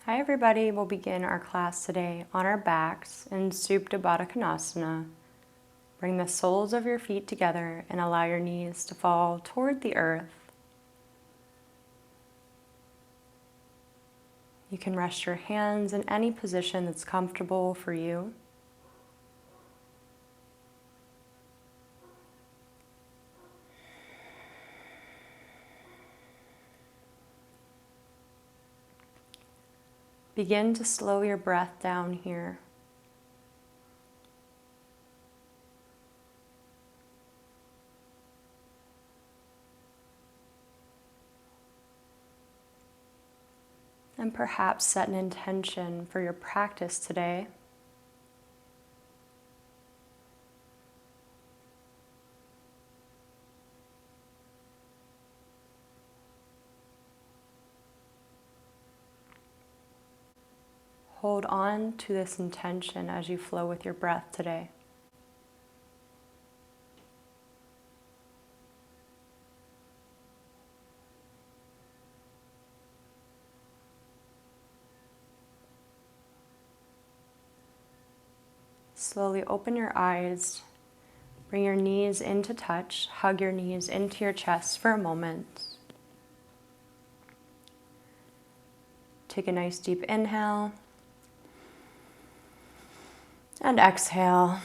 Hi everybody, we'll begin our class today on our backs in Supta Baddha Konasana. Bring the soles of your feet together and allow your knees to fall toward the earth. You can rest your hands in any position that's comfortable for you. Begin to slow your breath down here. And perhaps set an intention for your practice today. Hold on to this intention as you flow with your breath today. Slowly open your eyes, bring your knees into touch, hug your knees into your chest for a moment. Take a nice deep inhale and exhale.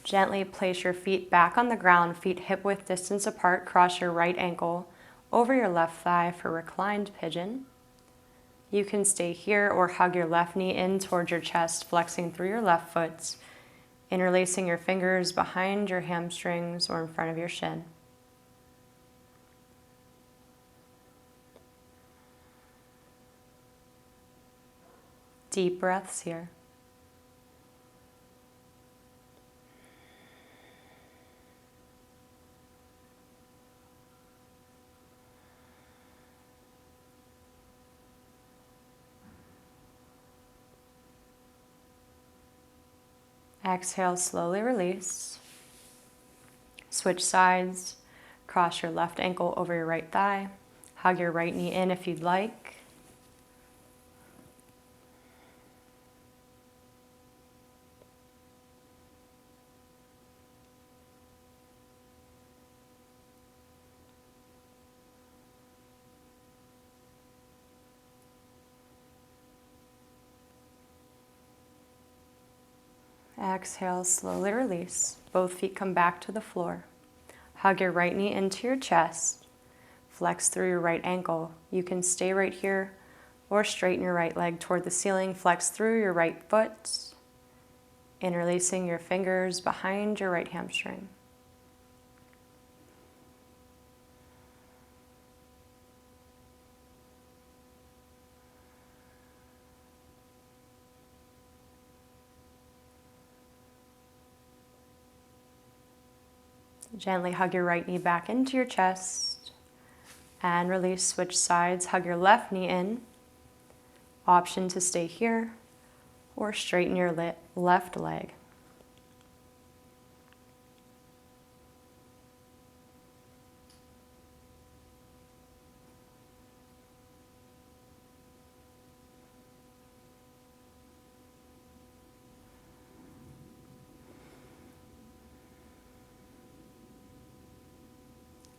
Gently place your feet back on the ground, feet hip-width distance apart. Cross your right ankle over your left thigh for reclined pigeon. You can stay here or hug your left knee in towards your chest, flexing through your left foot, interlacing your fingers behind your hamstrings or in front of your shin. Deep breaths here. Exhale, slowly release. Switch sides. Cross your left ankle over your right thigh. Hug your right knee in if you'd like. Exhale, slowly release. Both feet come back to the floor. Hug your right knee into your chest. Flex through your right ankle. You can stay right here or straighten your right leg toward the ceiling. Flex through your right foot, interlacing your fingers behind your right hamstring. Gently hug your right knee back into your chest and release. Switch sides. Hug your left knee in. Option to stay here or straighten your left leg.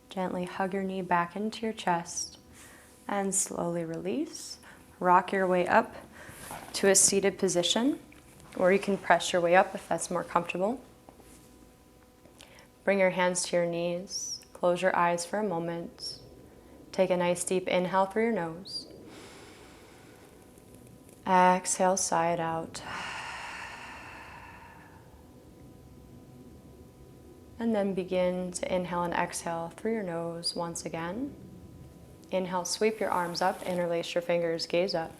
Gently hug your knee back into your chest and slowly release. Rock your way up to a seated position, or you can press your way up if that's more comfortable. Bring your hands to your knees. Close your eyes for a moment. Take a nice deep inhale through your nose. Exhale, sigh it out. And then begin to inhale and exhale through your nose once again. Inhale, sweep your arms up, interlace your fingers, gaze up.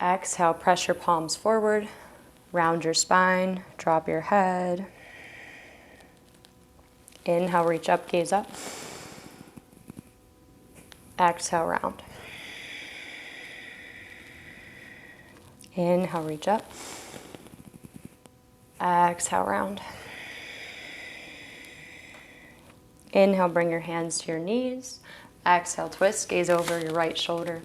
Exhale, press your palms forward, round your spine, drop your head. Inhale, reach up, gaze up. Exhale, round. Inhale, reach up. Exhale, round. Inhale, bring your hands to your knees. Exhale, twist, gaze over your right shoulder.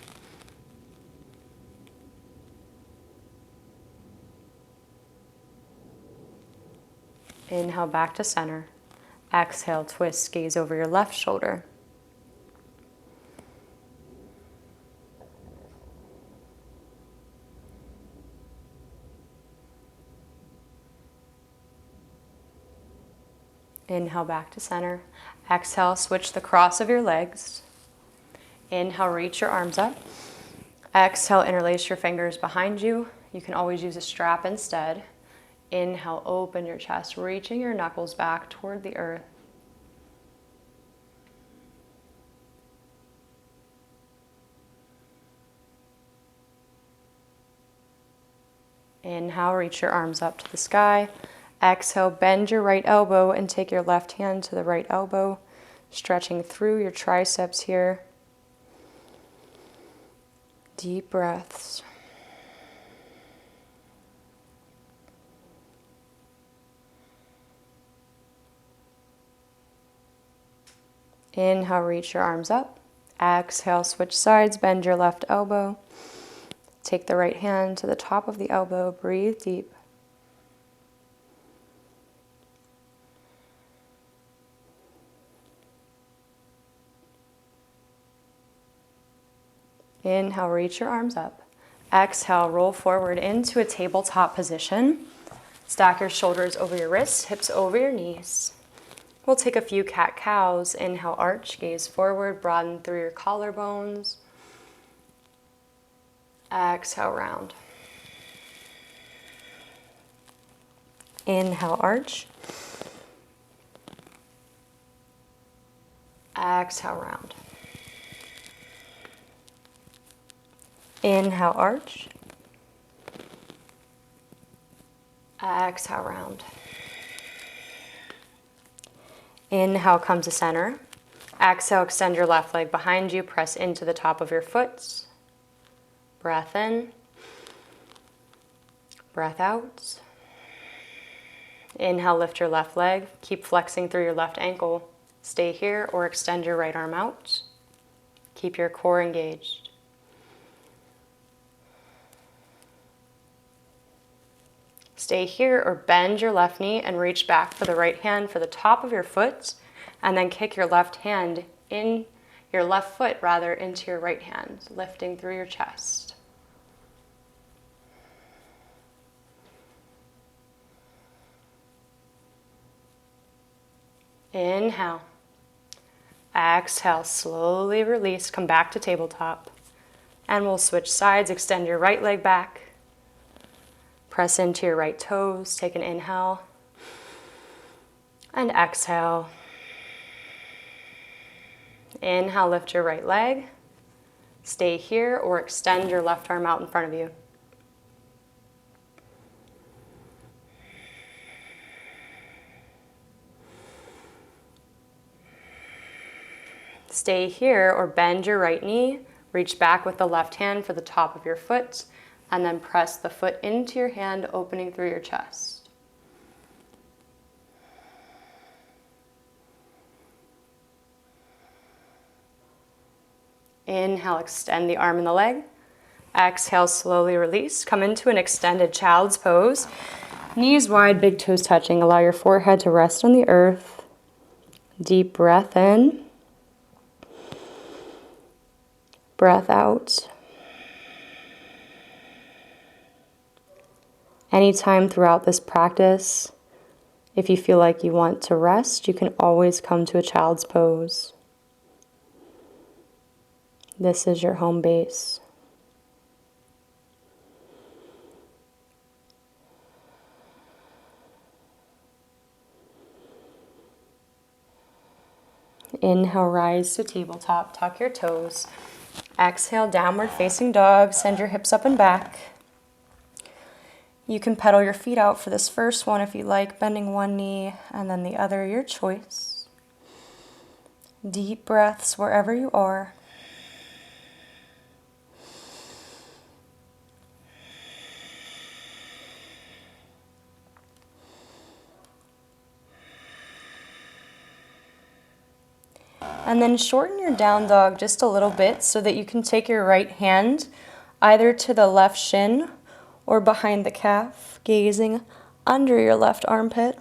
Inhale, back to center. Exhale, twist, gaze over your left shoulder. Inhale, back to center. Exhale, switch the cross of your legs. Inhale, reach your arms up. Exhale, interlace your fingers behind you. You can always use a strap instead. Inhale, open your chest, reaching your knuckles back toward the earth. Inhale, reach your arms up to the sky. Exhale, bend your right elbow and take your left hand to the right elbow, stretching through your triceps here. Deep breaths. Inhale, reach your arms up. Exhale, switch sides, bend your left elbow. Take the right hand to the top of the elbow, breathe deep. Inhale, reach your arms up. Exhale, roll forward into a tabletop position. Stack your shoulders over your wrists, hips over your knees. We'll take a few cat-cows. Inhale, arch, gaze forward, broaden through your collarbones. Exhale, round. Inhale, arch. Exhale, round. Inhale, arch. Exhale, round. Inhale, come to center. Exhale, extend your left leg behind you. Press into the top of your foot. Breath in. Breath out. Inhale, lift your left leg. Keep flexing through your left ankle. Stay here or extend your right arm out. Keep your core engaged. Stay here or bend your left knee and reach back for the right hand for the top of your foot, and then kick your left hand in, your left foot rather, into your right hand, lifting through your chest. Inhale. Exhale, slowly release, come back to tabletop. And we'll switch sides, extend your right leg back. Press into your right toes, take an inhale. And exhale. Inhale, lift your right leg. Stay here or extend your left arm out in front of you. Stay here or bend your right knee. Reach back with the left hand for the top of your foot, and then press the foot into your hand, opening through your chest. Inhale, extend the arm and the leg. Exhale, slowly release. Come into an extended child's pose. Knees wide, big toes touching. Allow your forehead to rest on the earth. Deep breath in. Breath out. Anytime throughout this practice, if you feel like you want to rest, you can always come to a child's pose. This is your home base. Inhale, rise to tabletop, tuck your toes. Exhale, downward facing dog, send your hips up and back. You can pedal your feet out for this first one if you like, bending one knee and then the other, your choice. Deep breaths wherever you are. And then shorten your down dog just a little bit so that you can take your right hand either to the left shin or behind the calf, gazing under your left armpit.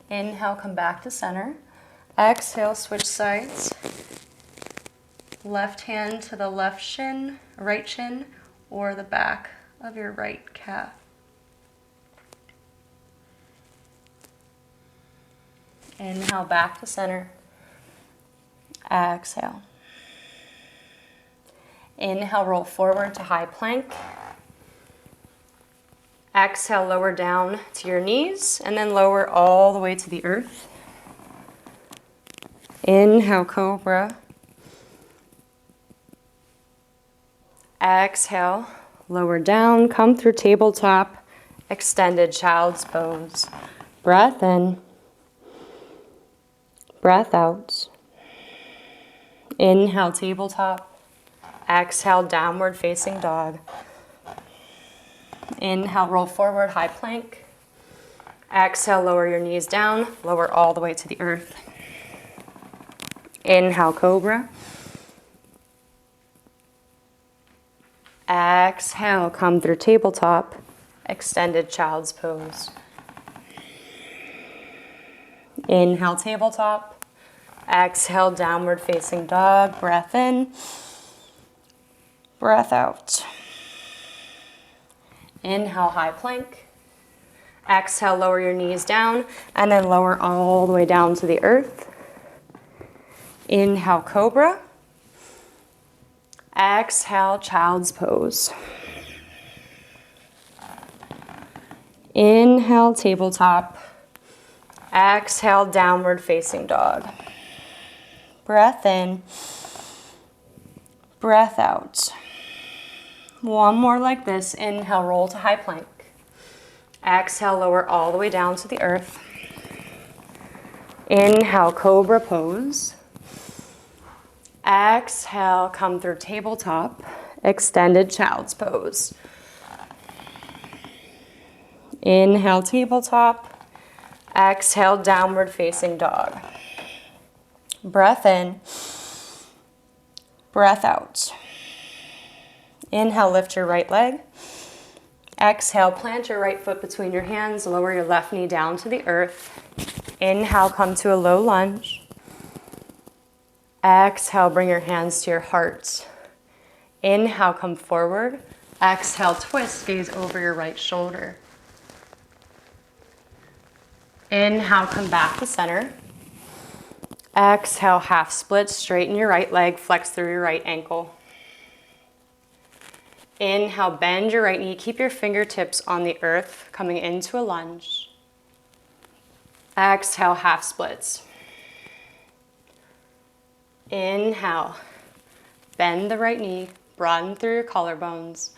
Inhale, come back to center. Exhale, switch sides. Left hand to the left shin, right shin, or the back of your right calf. Inhale, back to center. Exhale. Inhale, roll forward to high plank. Exhale, lower down to your knees, and then lower all the way to the earth. Inhale, cobra. Exhale, lower down, come through tabletop, extended child's pose. Breath in, breath out. Inhale, tabletop. Exhale, downward facing dog. Inhale, roll forward, high plank. Exhale, lower your knees down, lower all the way to the earth. Inhale, cobra. Exhale, come through tabletop, extended child's pose. Inhale, tabletop. Exhale, downward facing dog. Breath in, breath out. Inhale, high plank. Exhale, lower your knees down, and then lower all the way down to the earth. Inhale, cobra. Exhale, child's pose. Inhale, tabletop. Exhale, downward facing dog. Breath in, breath out. One more like this. Inhale, roll to high plank. Exhale, lower all the way down to the earth. Inhale, cobra pose. Exhale, come through tabletop, extended child's pose. Inhale, tabletop. Exhale, downward facing dog. Breath in, breath out. Inhale, lift your right leg. Exhale, plant your right foot between your hands, lower your left knee down to the earth. Inhale, come to a low lunge. Exhale, bring your hands to your heart. Inhale, come forward. Exhale, twist, gaze over your right shoulder. Inhale, come back to center. Exhale, half split, straighten your right leg, flex through your right ankle. Inhale, bend your right knee, keep your fingertips on the earth, coming into a lunge. Exhale, half splits. Inhale, bend the right knee, broaden through your collarbones.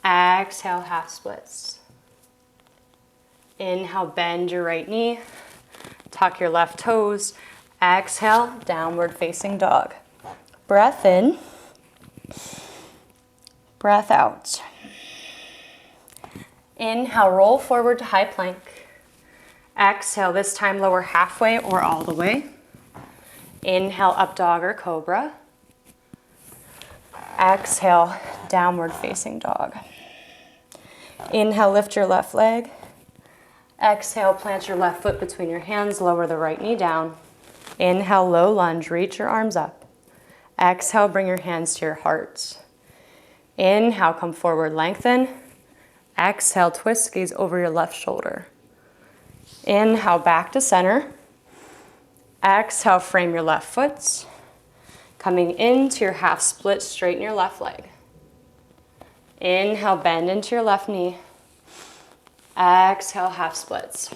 Exhale, half splits. Inhale, bend your right knee, tuck your left toes. Exhale, downward facing dog. Breath in, breath out. Inhale, roll forward to high plank. Exhale, this time lower halfway or all the way. Inhale, up dog or cobra. Exhale, downward facing dog. Inhale, lift your left leg. Exhale, plant your left foot between your hands, lower the right knee down. Inhale, low lunge, reach your arms up. Exhale, bring your hands to your heart. Inhale, come forward, lengthen. Exhale, twist, gaze over your left shoulder. Inhale, back to center. Exhale, frame your left foot. Coming into your half split, straighten your left leg. Inhale, bend into your left knee. Exhale, half splits.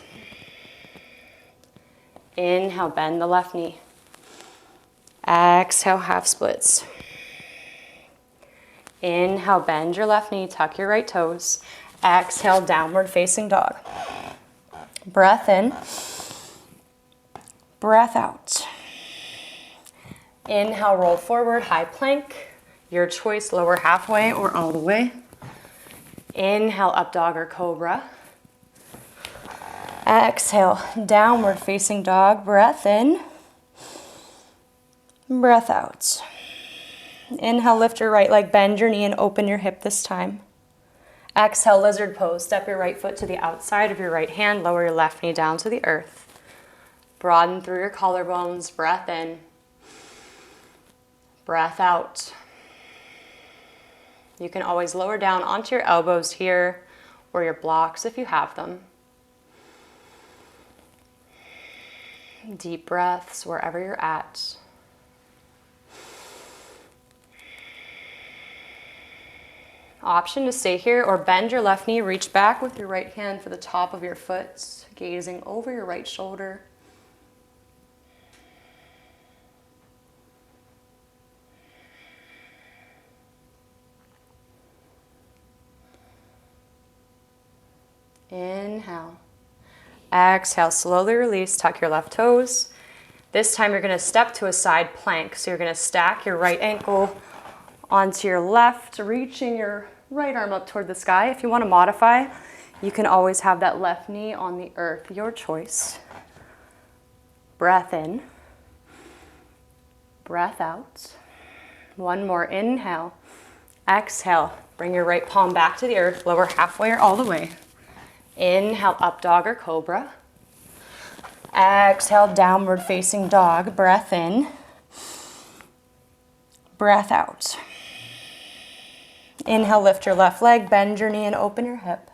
Inhale, bend the left knee. Exhale, half splits. Inhale, bend your left knee, tuck your right toes. Exhale, downward facing dog. Breath in, breath out. Inhale, roll forward, high plank. Your choice, lower halfway or all the way. Inhale, up dog or cobra. Exhale, downward facing dog, breath in, breath out. Inhale, lift your right leg, bend your knee and open your hip this time. Exhale, lizard pose. Step your right foot to the outside of your right hand, lower your left knee down to the earth. Broaden through your collarbones, breath in, breath out. You can always lower down onto your elbows here or your blocks if you have them. Deep breaths wherever you're at. Option to stay here or bend your left knee, reach back with your right hand for the top of your foot, gazing over your right shoulder. Inhale. Exhale, slowly release, tuck your left toes. This time you're gonna step to a side plank. So you're gonna stack your right ankle onto your left, reaching your right arm up toward the sky. If you wanna modify, you can always have that left knee on the earth, your choice. Breath in, breath out. One more, inhale, exhale. Bring your right palm back to the earth, lower halfway or all the way. Inhale, up dog or cobra. Exhale, downward facing dog. Breath in, breath out. Inhale, lift your left leg, bend your knee and open your hip.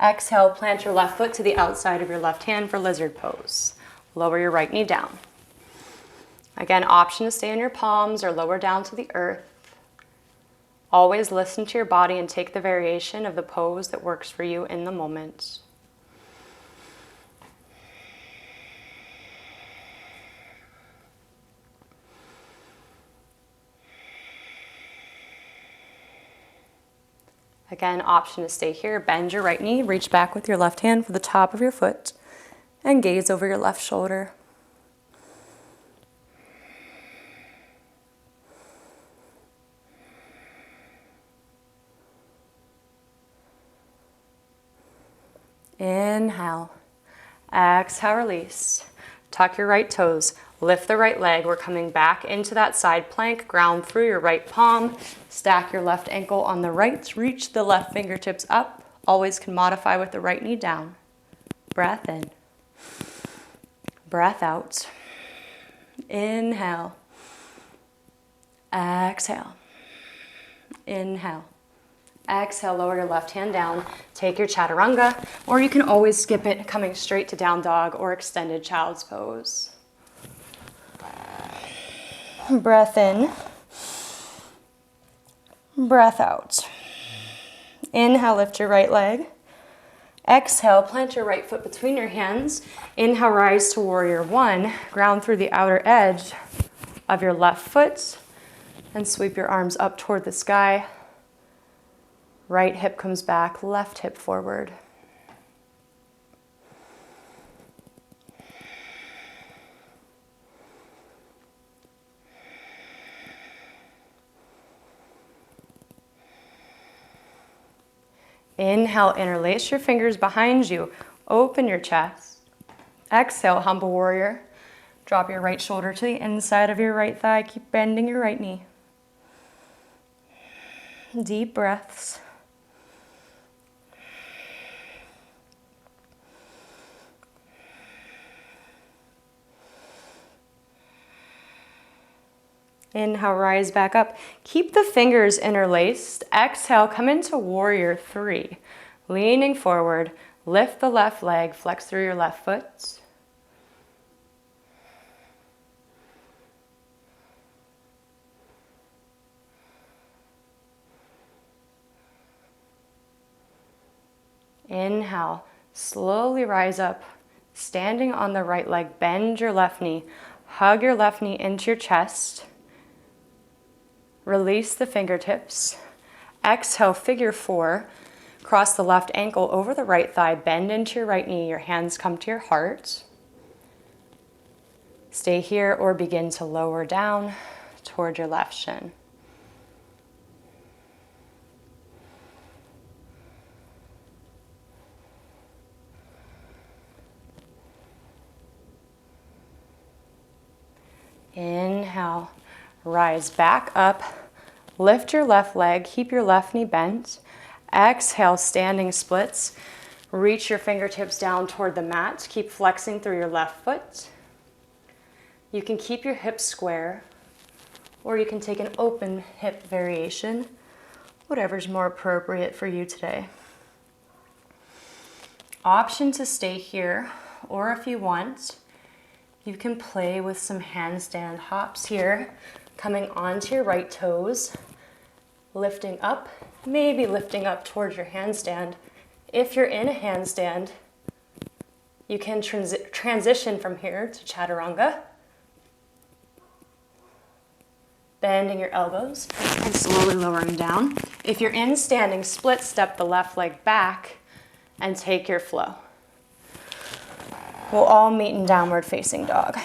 Exhale, plant your left foot to the outside of your left hand for lizard pose. Lower your right knee down. Again, option to stay in your palms or lower down to the earth. Always listen to your body and take the variation of the pose that works for you in the moment. Again, option to stay here. Bend your right knee, reach back with your left hand for the top of your foot, and gaze over your left shoulder. Inhale, exhale, release. Tuck your right toes, lift the right leg. We're coming back into that side plank, ground through your right palm, stack your left ankle on the right, reach the left fingertips up. Always can modify with the right knee down. Breath in, breath out. Inhale, exhale, inhale. Exhale, lower your left hand down. Take your chaturanga, or you can always skip it, coming straight to down dog or extended child's pose. Breath in, breath out. Inhale, lift your right leg. Exhale, plant your right foot between your hands. Inhale, rise to warrior one. Ground through the outer edge of your left foot and sweep your arms up toward the sky. Right hip comes back, left hip forward. Inhale, interlace your fingers behind you. Open your chest. Exhale, humble warrior. Drop your right shoulder to the inside of your right thigh. Keep bending your right knee. Deep breaths. Inhale, rise back up. Keep the fingers interlaced. Exhale, come into warrior three. Leaning forward, lift the left leg, flex through your left foot. Inhale, slowly rise up, standing on the right leg, bend your left knee, hug your left knee into your chest. Release the fingertips. Exhale, figure four. Cross the left ankle over the right thigh, bend into your right knee, your hands come to your heart. Stay here or begin to lower down toward your left shin. Inhale, rise back up, lift your left leg, keep your left knee bent. Exhale, standing splits. Reach your fingertips down toward the mat. Keep flexing through your left foot. You can keep your hips square, or you can take an open hip variation, whatever's more appropriate for you today. Option to stay here, or if you want, you can play with some handstand hops here, coming onto your right toes, lifting up, maybe lifting up towards your handstand. If you're in a handstand, you can transition from here to chaturanga, bending your elbows and slowly lowering down. If you're in standing split, step the left leg back and take your flow. We'll all meet in downward facing dog.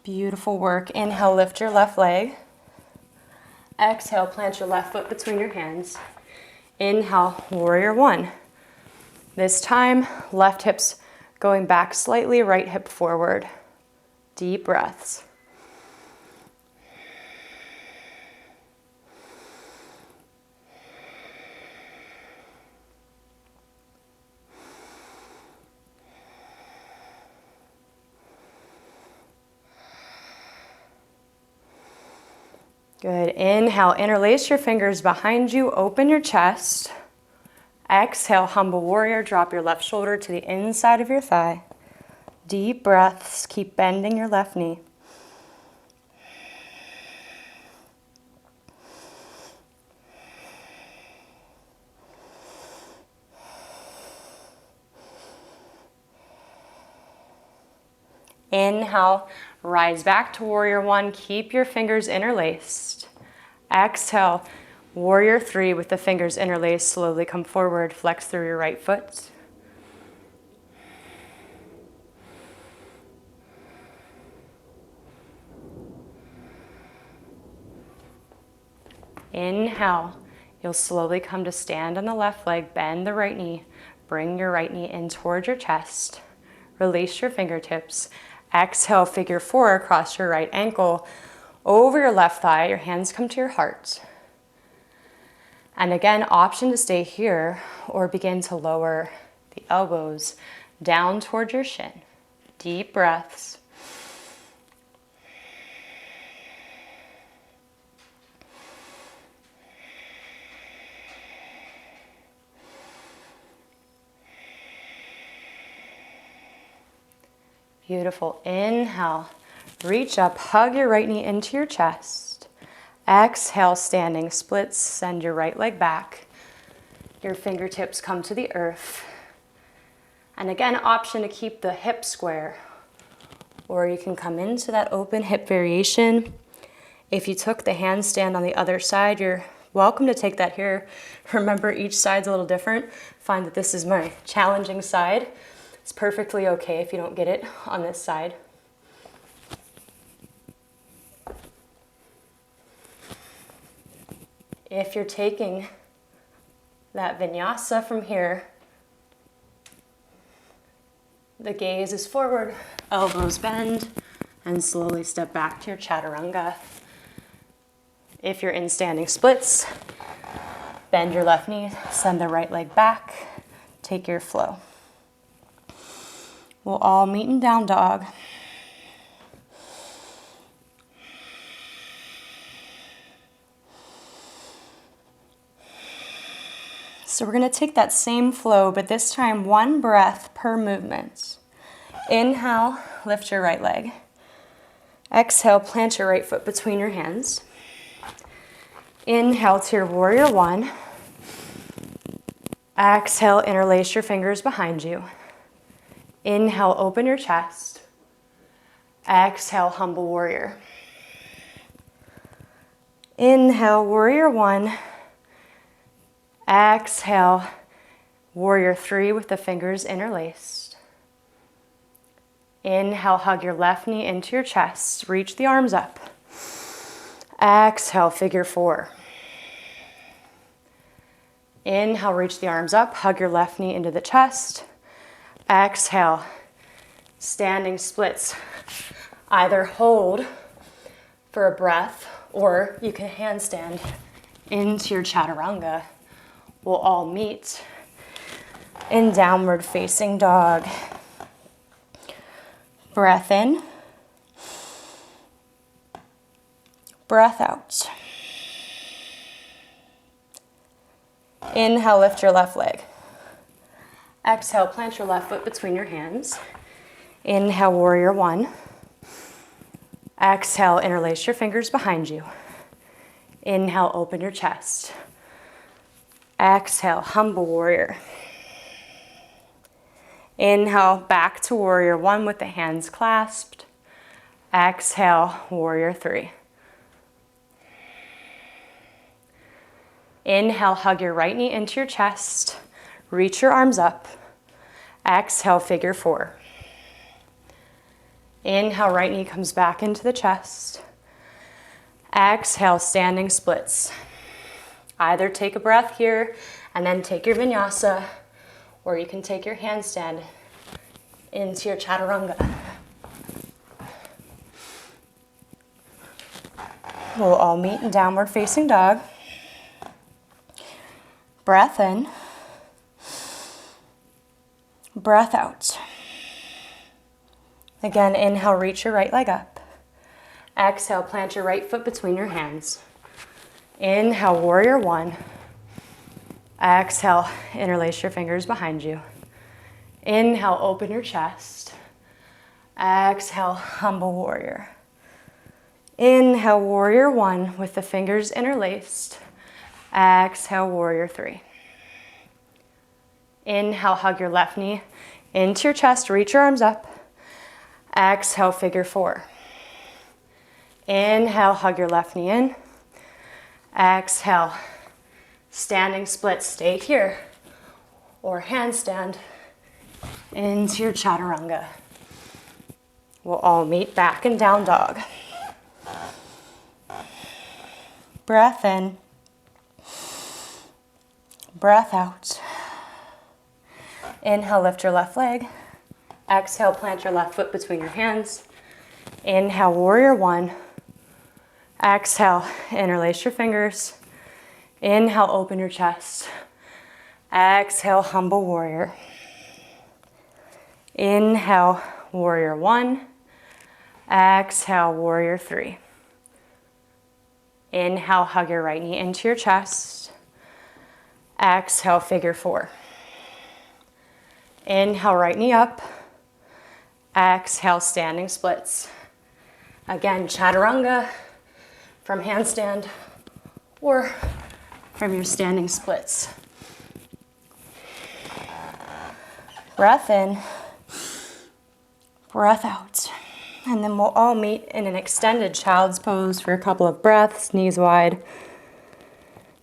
Beautiful work. Inhale, lift your left leg. Exhale, plant your left foot between your hands. Inhale, warrior one. This time, left hip's going back slightly, right hip forward. Deep breaths. Good. Inhale, interlace your fingers behind you, open your chest. Exhale, humble warrior, drop your left shoulder to the inside of your thigh. Deep breaths, keep bending your left knee. Inhale, rise back to warrior one. Keep your fingers interlaced. Exhale, warrior three with the fingers interlaced. Slowly come forward, flex through your right foot. Inhale, you'll slowly come to stand on the left leg, bend the right knee, bring your right knee in towards your chest. Release your fingertips. Exhale, figure four across your right ankle, over your left thigh, your hands come to your heart. And again, option to stay here or begin to lower the elbows down towards your shin. Deep breaths. Beautiful. Inhale, reach up, hug your right knee into your chest. Exhale, standing splits, send your right leg back. Your fingertips come to the earth. And again, option to keep the hip square, or you can come into that open hip variation. If you took the handstand on the other side, you're welcome to take that here. Remember, each side's a little different. Find that this is my challenging side. It's perfectly okay if you don't get it on this side. If you're taking that vinyasa from here, the gaze is forward, elbows bend, and slowly step back to your chaturanga. If you're in standing splits, bend your left knee, send the right leg back, take your flow. We'll all meet in down dog. So we're going to take that same flow, but this time one breath per movement. Inhale, lift your right leg. Exhale, plant your right foot between your hands. Inhale to your warrior one. Exhale, interlace your fingers behind you. Inhale, open your chest. Exhale, humble warrior. Inhale, warrior one. Exhale, warrior three with the fingers interlaced. Inhale, hug your left knee into your chest. Reach the arms up. Exhale, figure four. Inhale, reach the arms up, hug your left knee into the chest. Exhale, standing splits. Either hold for a breath or you can handstand into your chaturanga. We'll all meet in downward facing dog. Breath in, breath out. Inhale, lift your left leg. Exhale, plant your left foot between your hands. Inhale, warrior one. Exhale, interlace your fingers behind you. Inhale, open your chest. Exhale, humble warrior. Inhale, back to warrior one with the hands clasped. Exhale, warrior three. Inhale, hug your right knee into your chest. Reach your arms up. Exhale, figure four. Inhale, right knee comes back into the chest. Exhale, standing splits. Either take a breath here and then take your vinyasa, or you can take your handstand into your chaturanga. We'll all meet in downward facing dog. Breath in. Breath out. Again, inhale, reach your right leg up. Exhale, plant your right foot between your hands. Inhale, warrior one. Exhale, interlace your fingers behind you. Inhale, open your chest. Exhale, humble warrior. Inhale, warrior one with the fingers interlaced. Exhale, warrior three. Inhale, hug your left knee into your chest, reach your arms up. Exhale, figure four. Inhale, hug your left knee in. Exhale, standing split, stay here. Or handstand into your chaturanga. We'll all meet back in down dog. Breath in. Breath out. Inhale, lift your left leg. Exhale, plant your left foot between your hands. Inhale, warrior one. Exhale, interlace your fingers. Inhale, open your chest. Exhale, humble warrior. Inhale, warrior one. Exhale, warrior three. Inhale, hug your right knee into your chest. Exhale, figure four. Inhale, right knee up. Exhale, standing splits. Again, chaturanga from handstand or from your standing splits. Breath in, breath out. And then we'll all meet in an extended child's pose for a couple of breaths, knees wide,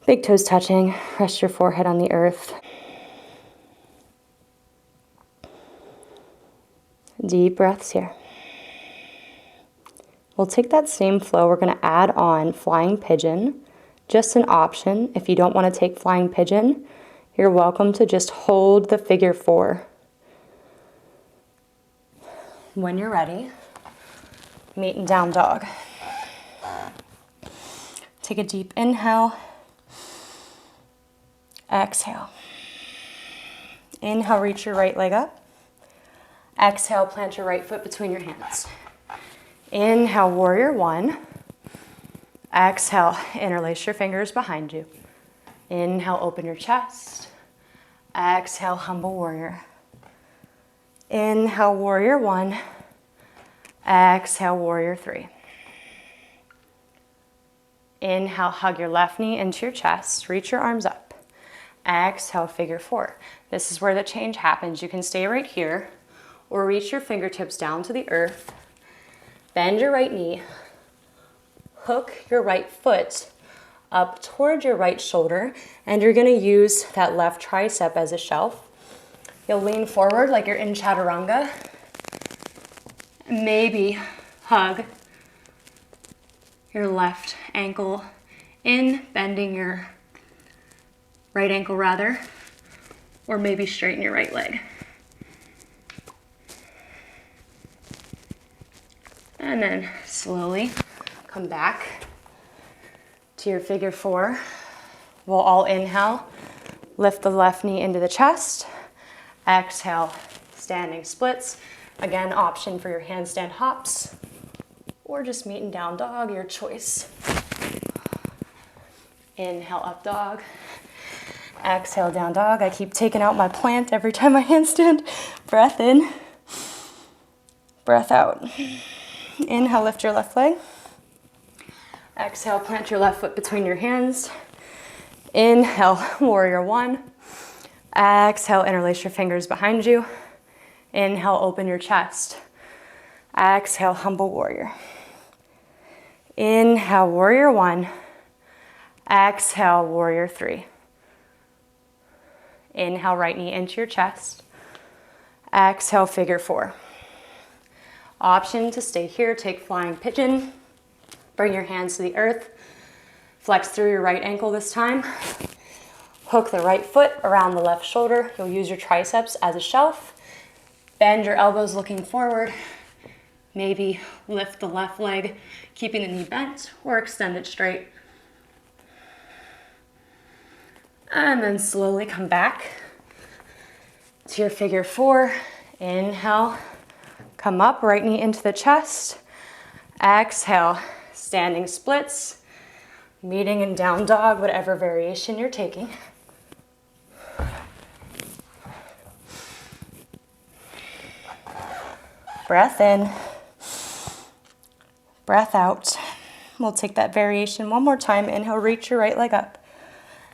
big toes touching, rest your forehead on the earth. Deep breaths here. We'll take that same flow. We're going to add on flying pigeon, just an option. If you don't want to take flying pigeon, you're welcome to just hold the figure four. When you're ready, meet in down dog. Take a deep inhale. Exhale. Inhale, reach your right leg up. Exhale, plant your right foot between your hands. Inhale, warrior one. Exhale, interlace your fingers behind you. Inhale, open your chest. Exhale, humble warrior. Inhale, warrior one. Exhale, warrior three. Inhale, hug your left knee into your chest. Reach your arms up. Exhale, figure four. This is where the change happens. You can stay right here or reach your fingertips down to the earth. Bend your right knee. Hook your right foot up towards your right shoulder, and you're going to use that left tricep as a shelf. You'll lean forward like you're in chaturanga. Maybe hug your left ankle in, bending your right ankle rather, or maybe straighten your right leg. And then slowly come back to your figure four. We'll all inhale, lift the left knee into the chest. Exhale, standing splits. Again, option for your handstand hops or just meet in down dog, your choice. Inhale, up dog. Exhale, down dog. I keep taking out my plant every time I handstand. Breath in, breath out. Inhale, lift your left leg. Exhale, plant your left foot between your hands. Inhale, warrior one. Exhale, interlace your fingers behind you. Inhale, open your chest. Exhale, humble warrior. Inhale, warrior one. Exhale, warrior three. Inhale, right knee into your chest. Exhale, figure four. Option to stay here, take flying pigeon. Bring your hands to the earth. Flex through your right ankle this time. Hook the right foot around the left shoulder. You'll use your triceps as a shelf. Bend your elbows looking forward. Maybe lift the left leg, keeping the knee bent, or extend it straight. And then slowly come back to your figure four. Inhale, come up, right knee into the chest. Exhale, standing splits, meeting in down dog, whatever variation you're taking. Breath in, breath out. We'll take that variation one more time. Inhale, reach your right leg up.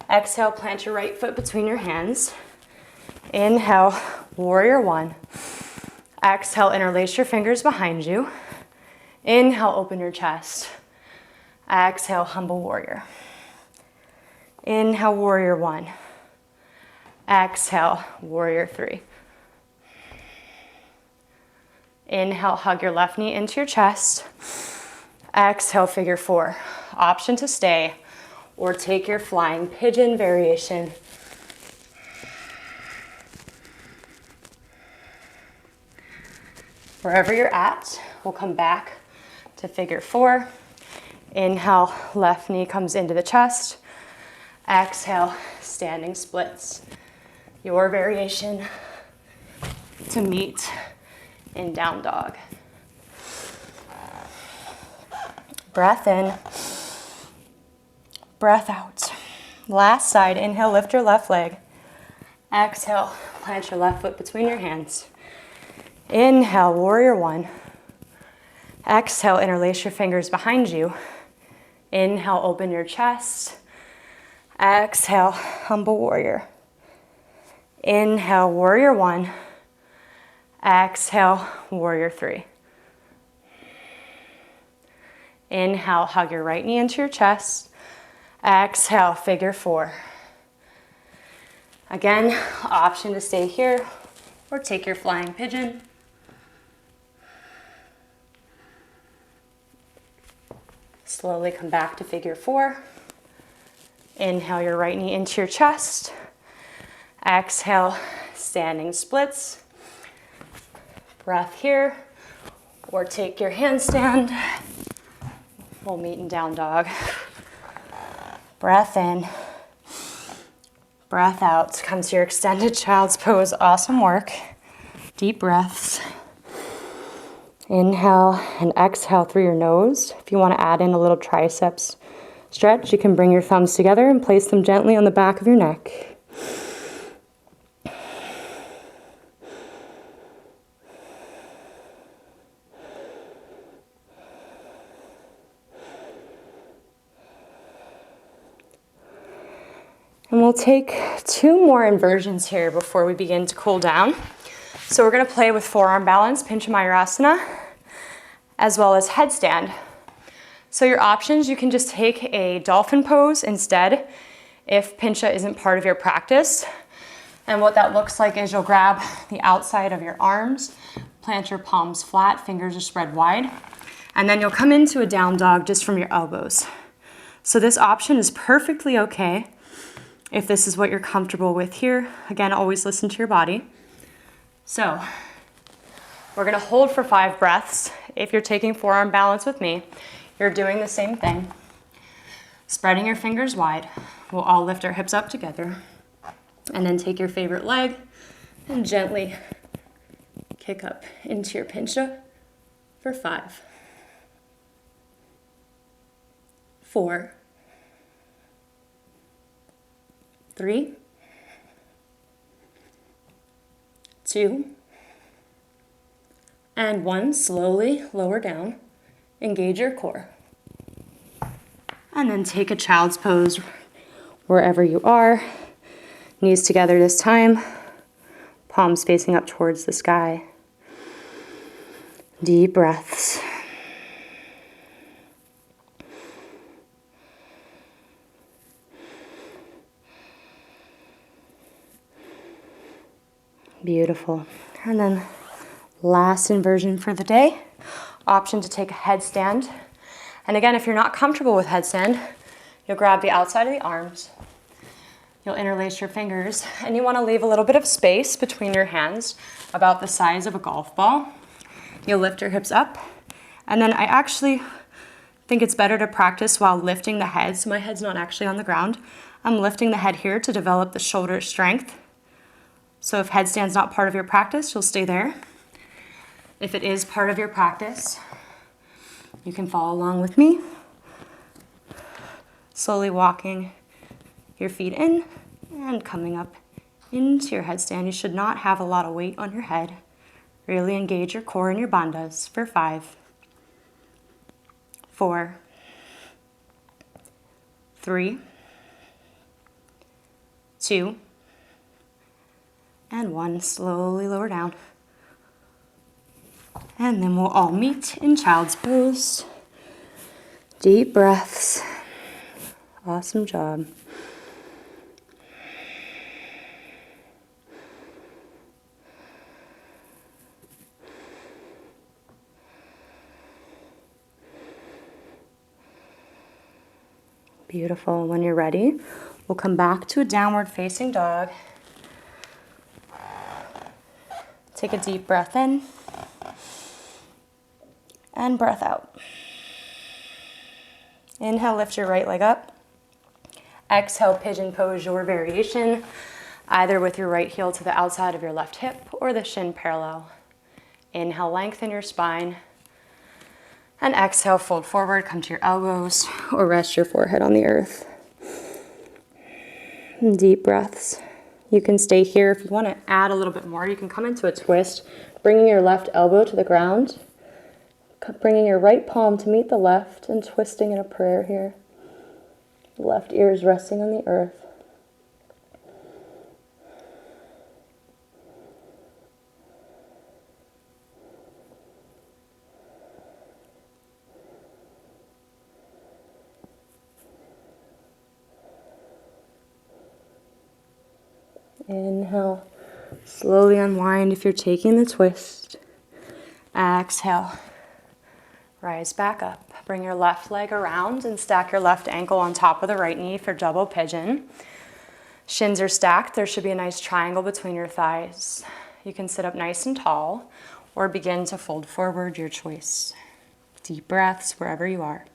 Exhale, plant your right foot between your hands. Inhale, warrior one. Exhale, interlace your fingers behind you. Inhale, open your chest. Exhale, humble warrior. Inhale, warrior one. Exhale, warrior three. Inhale, hug your left knee into your chest. Exhale, figure four. Option to stay or take your flying pigeon variation. Wherever you're at, we'll come back to figure four. Inhale, left knee comes into the chest. Exhale, standing splits. Your variation to meet in down dog. Breath in, breath out. Last side, inhale, lift your left leg. Exhale, plant your left foot between your hands. Inhale, warrior one. Exhale, interlace your fingers behind you. Inhale, open your chest. Exhale, humble warrior. Inhale, warrior one. Exhale, warrior three. Inhale, hug your right knee into your chest. Exhale, figure four. Again, option to stay here or take your flying pigeon. Slowly come back to figure four. Inhale your right knee into your chest. Exhale, standing splits. Breath here, or take your handstand. We'll meet in down dog. Breath in, breath out. Come to your extended child's pose. Awesome work. Deep breaths. Inhale and exhale through your nose. If you want to add in a little triceps stretch, you can bring your thumbs together and place them gently on the back of your neck. And we'll take two more inversions here before we begin to cool down. So we're going to play with forearm balance, Pincha Mayurasana, as well as headstand. So your options, you can just take a dolphin pose instead if Pincha isn't part of your practice. And what that looks like is you'll grab the outside of your arms, plant your palms flat, fingers are spread wide, and then you'll come into a down dog just from your elbows. So this option is perfectly okay. if this is what you're comfortable with here. Again, always listen to your body. So we're gonna hold for 5 breaths. If you're taking forearm balance with me, you're doing the same thing. Spreading your fingers wide. We'll all lift our hips up together. And then take your favorite leg and gently kick up into your pincha for 5, 4, 3, 2, and 1. Slowly lower down. Engage your core. And then take a child's pose wherever you are. Knees together this time. Palms facing up towards the sky. Deep breaths. Beautiful. And then last inversion for the day. Option to take a headstand. And again, if you're not comfortable with headstand, you'll grab the outside of the arms. You'll interlace your fingers, and you want to leave a little bit of space between your hands, about the size of a golf ball. You'll lift your hips up, and then I actually think it's better to practice while lifting the head. So my head's not actually on the ground. I'm lifting the head here to develop the shoulder strength. So if headstand's not part of your practice, you'll stay there. If it is part of your practice, you can follow along with me. Slowly walking your feet in and coming up into your headstand. You should not have a lot of weight on your head. Really engage your core and your bandhas for 5, 4, 3, 2, and 1. Slowly lower down. And then we'll all meet in child's pose. Deep breaths. Awesome job. Beautiful. When you're ready, we'll come back to a downward facing dog. Take a deep breath in and breath out. Inhale, lift your right leg up. Exhale, pigeon pose your variation, either with your right heel to the outside of your left hip or the shin parallel. Inhale, lengthen your spine. And exhale, fold forward, come to your elbows, or rest your forehead on the earth. Deep breaths. You can stay here. If you want to add a little bit more, you can come into a twist, bringing your left elbow to the ground, bringing your right palm to meet the left, and twisting in a prayer here. The left ear is resting on the earth. Inhale, slowly unwind if you're taking the twist. Exhale, rise back up. Bring your left leg around and stack your left ankle on top of the right knee for double pigeon. Shins are stacked. There should be a nice triangle between your thighs. You can sit up nice and tall or begin to fold forward, your choice. Deep breaths wherever you are.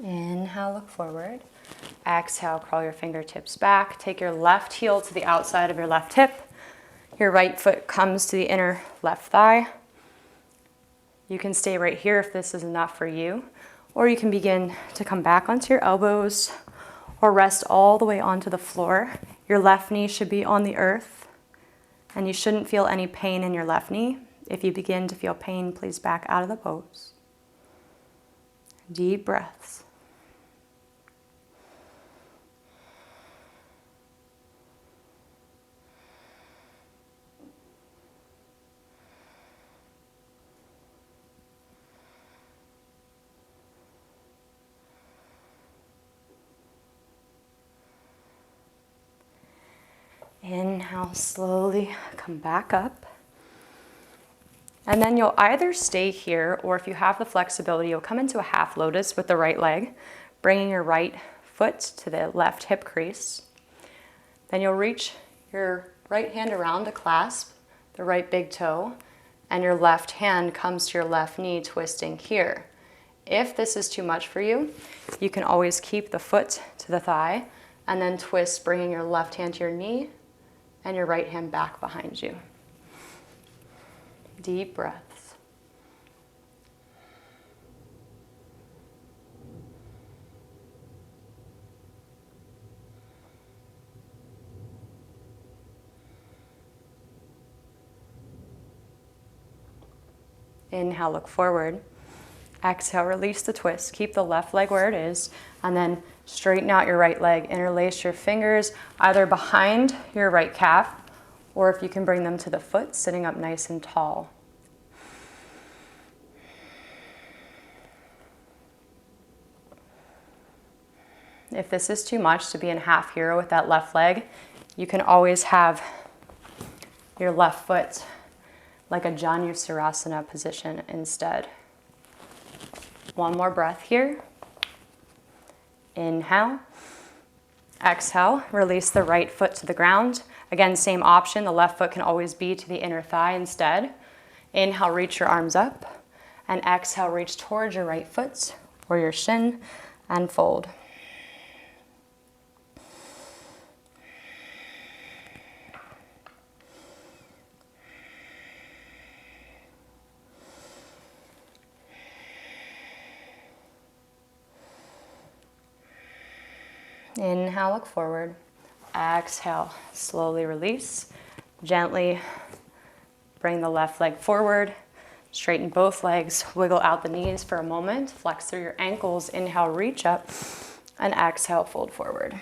Inhale, look forward. Exhale, crawl your fingertips back. Take your left heel to the outside of your left hip. Your right foot comes to the inner left thigh. You can stay right here if this is enough for you, or you can begin to come back onto your elbows or rest all the way onto the floor. Your left knee should be on the earth, and you shouldn't feel any pain in your left knee. If you begin to feel pain, please back out of the pose. Deep breaths. Inhale, slowly come back up. And then you'll either stay here, or if you have the flexibility, you'll come into a half lotus with the right leg, bringing your right foot to the left hip crease. Then you'll reach your right hand around to clasp the right big toe, and your left hand comes to your left knee, twisting here. If this is too much for you, you can always keep the foot to the thigh and then twist, bringing your left hand to your knee and your right hand back behind you. Deep breaths. Inhale, look forward. Exhale, release the twist. Keep the left leg where it is, and then straighten out your right leg. Interlace your fingers either behind your right calf, or if you can bring them to the foot, sitting up nice and tall. If this is too much to be in half hero with that left leg, you can always have your left foot like a Janusarasana position instead. One more breath here. Inhale. Exhale, release the right foot to the ground. Again, same option. The left foot can always be to the inner thigh instead. Inhale, reach your arms up. And exhale, reach towards your right foot or your shin and fold. Inhale, look forward. Exhale, slowly release. Gently bring the left leg forward. Straighten both legs. Wiggle out the knees for a moment. Flex through your ankles. Inhale, reach up. And exhale, fold forward.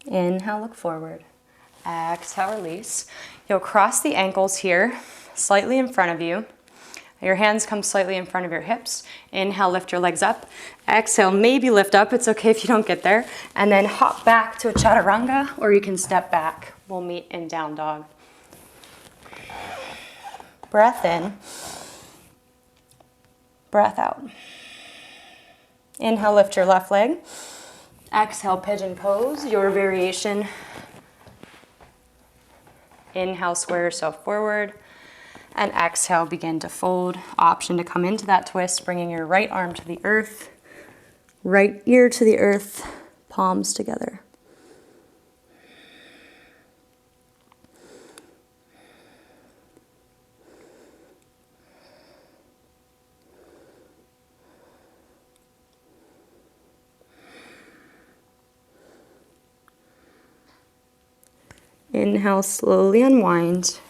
Inhale, look forward. Exhale, release. You'll cross the ankles here, slightly in front of you. Your hands come slightly in front of your hips. Inhale, lift your legs up. Exhale, maybe lift up. It's okay if you don't get there. And then hop back to a chaturanga, or you can step back. We'll meet in down dog. Breath in. Breath out. Inhale, lift your left leg. Exhale, pigeon pose, your variation. Inhale, square yourself forward. And exhale, begin to fold. Option to come into that twist, bringing your right arm to the earth, right ear to the earth, palms together. Inhale, slowly unwind.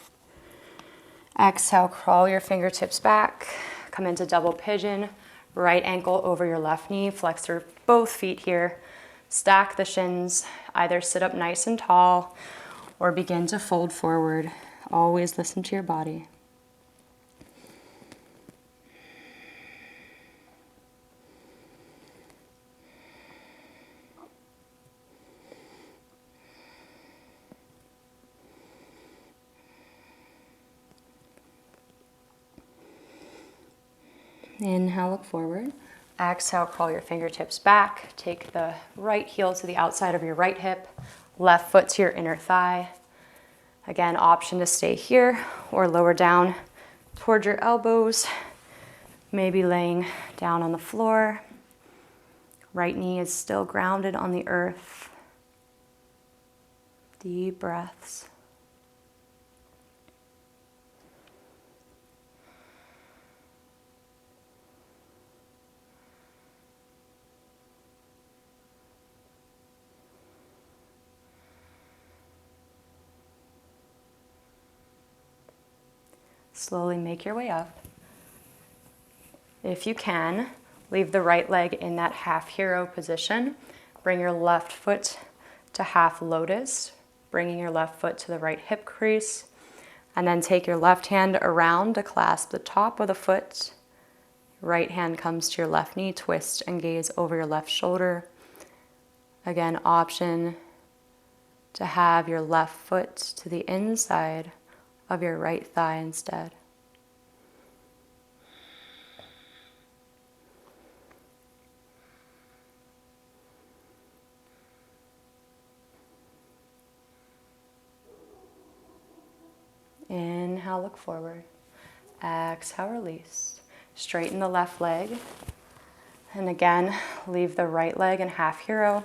Exhale, crawl your fingertips back. Come into double pigeon. Right ankle over your left knee. Flex through both feet here. Stack the shins. Either sit up nice and tall or begin to fold forward. Always listen to your body. Inhale, look forward. Exhale, crawl your fingertips back. Take the right heel to the outside of your right hip, left foot to your inner thigh. Again, option to stay here or lower down towards your elbows. Maybe laying down on the floor. Right knee is still grounded on the earth. Deep breaths. Slowly make your way up. If you can, leave the right leg in that half hero position. Bring your left foot to half lotus, bringing your left foot to the right hip crease. And then take your left hand around to clasp the top of the foot. Right hand comes to your left knee, twist and gaze over your left shoulder. Again, option to have your left foot to the inside of your right thigh instead. Inhale, look forward. Exhale, release. Straighten the left leg. And again, leave the right leg in half hero.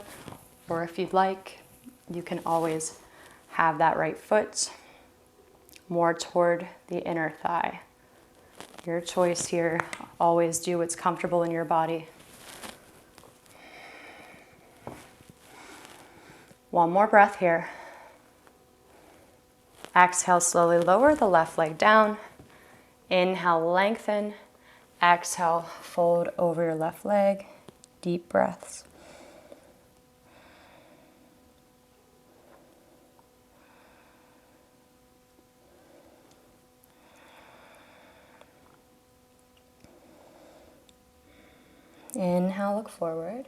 Or if you'd like, you can always have that right foot more toward the inner thigh. Your choice here. Always do what's comfortable in your body. One more breath here. Exhale, slowly lower the left leg down. Inhale, lengthen. Exhale, fold over your left leg. Deep breaths. Inhale, look forward.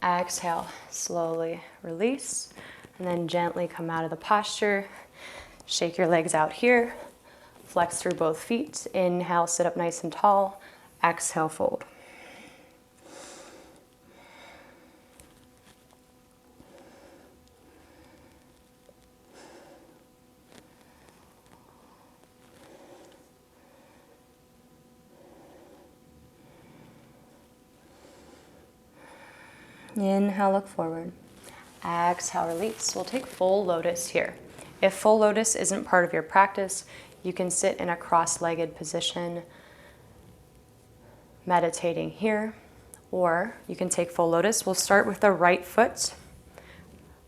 Exhale, slowly release. And then gently come out of the posture. Shake your legs out here. Flex through both feet. Inhale, sit up nice and tall. Exhale, fold. Inhale, look forward. Exhale, release. We'll take full lotus here. If full lotus isn't part of your practice, you can sit in a cross-legged position, meditating here, or you can take full lotus. We'll start with the right foot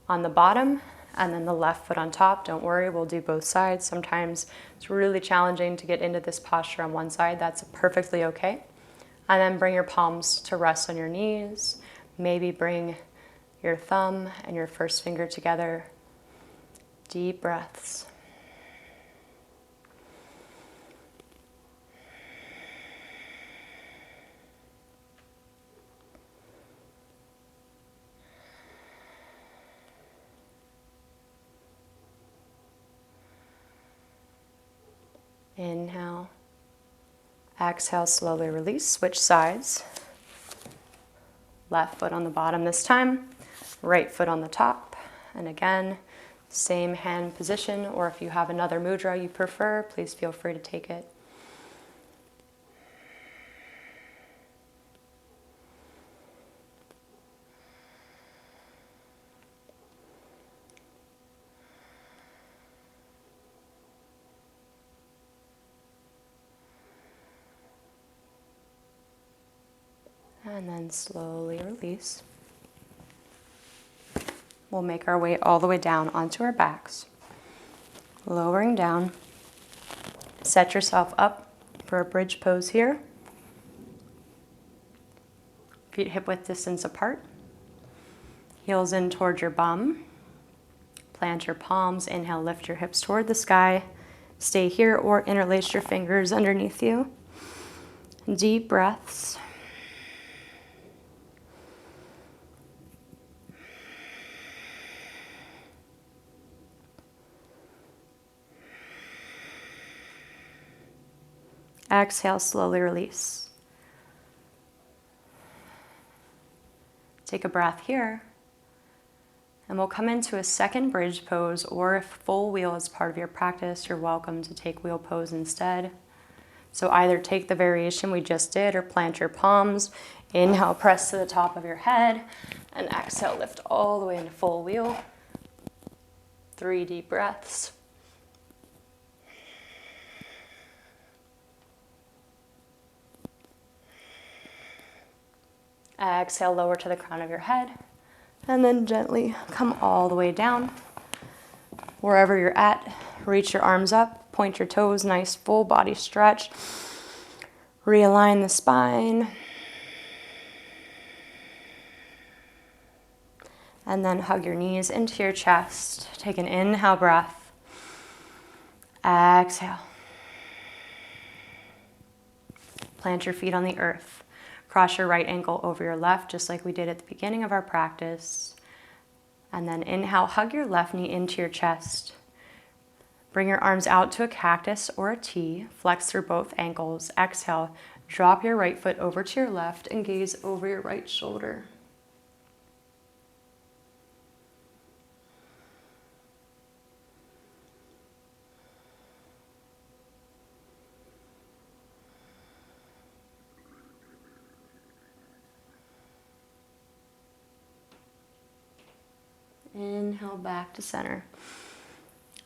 on the bottom and then the left foot on top. Don't worry, we'll do both sides. Sometimes it's really challenging to get into this posture on one side. That's perfectly okay. And then bring your palms to rest on your knees. Maybe bring your thumb and your first finger together. Deep breaths. Inhale. Exhale, slowly release. Switch sides. Left foot on the bottom this time. Right foot on the top. And again, same hand position, or if you have another mudra you prefer, please feel free to take it. And then slowly release. We'll make our way all the way down onto our backs. Lowering down. Set yourself up for a bridge pose here. Feet hip width distance apart. Heels in towards your bum. Plant your palms. Inhale, lift your hips toward the sky. Stay here or interlace your fingers underneath you. Deep breaths. Exhale, slowly release. Take a breath here. And we'll come into a second bridge pose, or if full wheel is part of your practice, you're welcome to take wheel pose instead. So either take the variation we just did or plant your palms. Inhale, press to the top of your head. And exhale, lift all the way into full wheel. 3 deep breaths. Exhale, lower to the crown of your head, and then gently come all the way down. Wherever you're at, reach your arms up, point your toes, nice full body stretch. Realign the spine. And then hug your knees into your chest. Take an inhale breath. Exhale. Plant your feet on the earth. Cross your right ankle over your left, just like we did at the beginning of our practice. And then inhale, hug your left knee into your chest. Bring your arms out to a cactus or a T. Flex through both ankles. Exhale, drop your right foot over to your left and gaze over your right shoulder. Inhale back to center.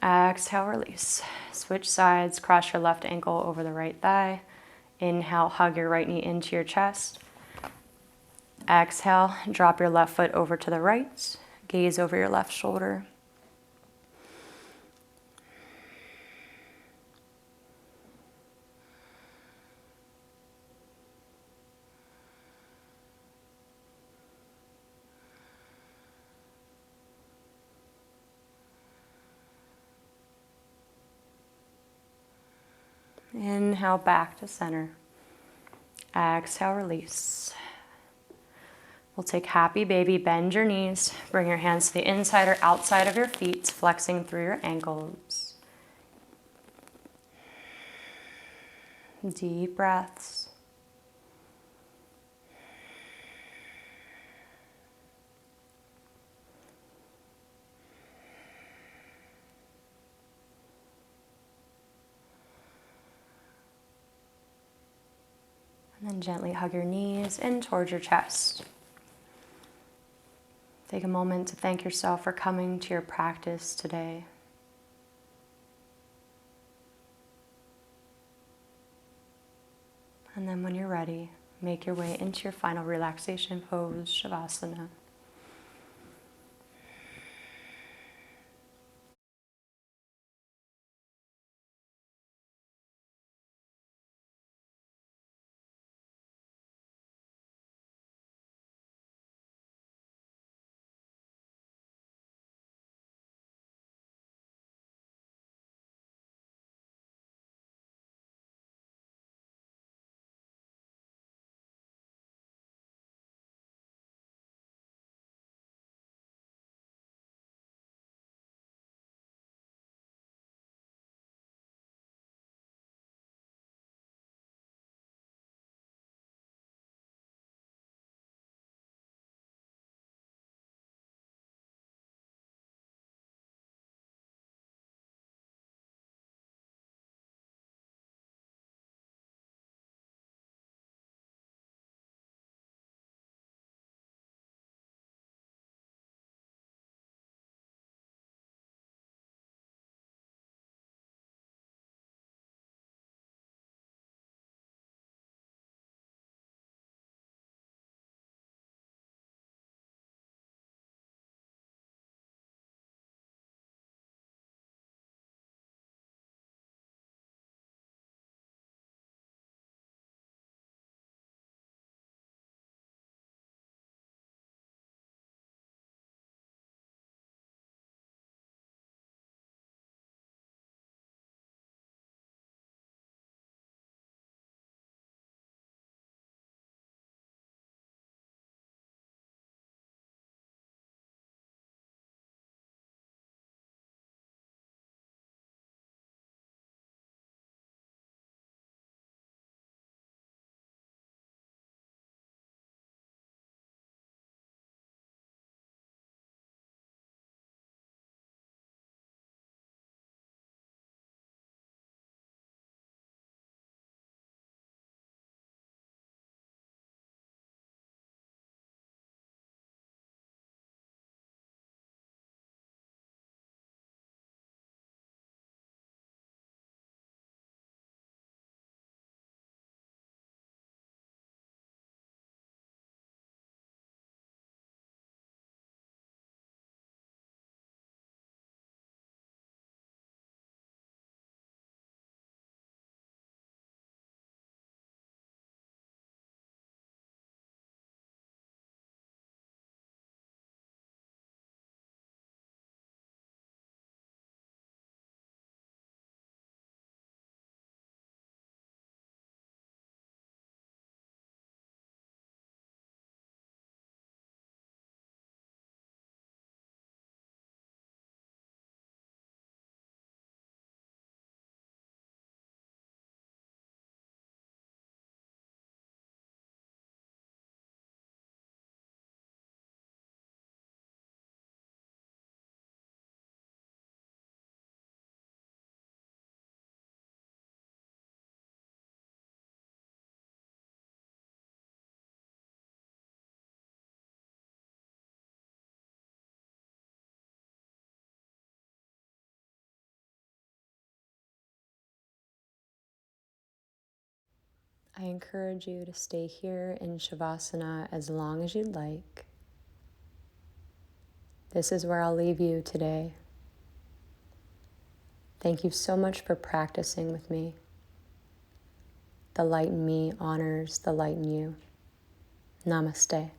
Exhale, release. Switch sides, cross your left ankle over the right thigh. Inhale, hug your right knee into your chest. Exhale, drop your left foot over to the right. Gaze over your left shoulder. Inhale back to center. Exhale, release. We'll take happy baby, bend your knees, bring your hands to the inside or outside of your feet, flexing through your ankles. Deep breaths. And then gently hug your knees in towards your chest. Take a moment to thank yourself for coming to your practice today. And then when you're ready, make your way into your final relaxation pose, Shavasana. I encourage you to stay here in Shavasana as long as you'd like. This is where I'll leave you today. Thank you so much for practicing with me. The light in me honors the light in you. Namaste.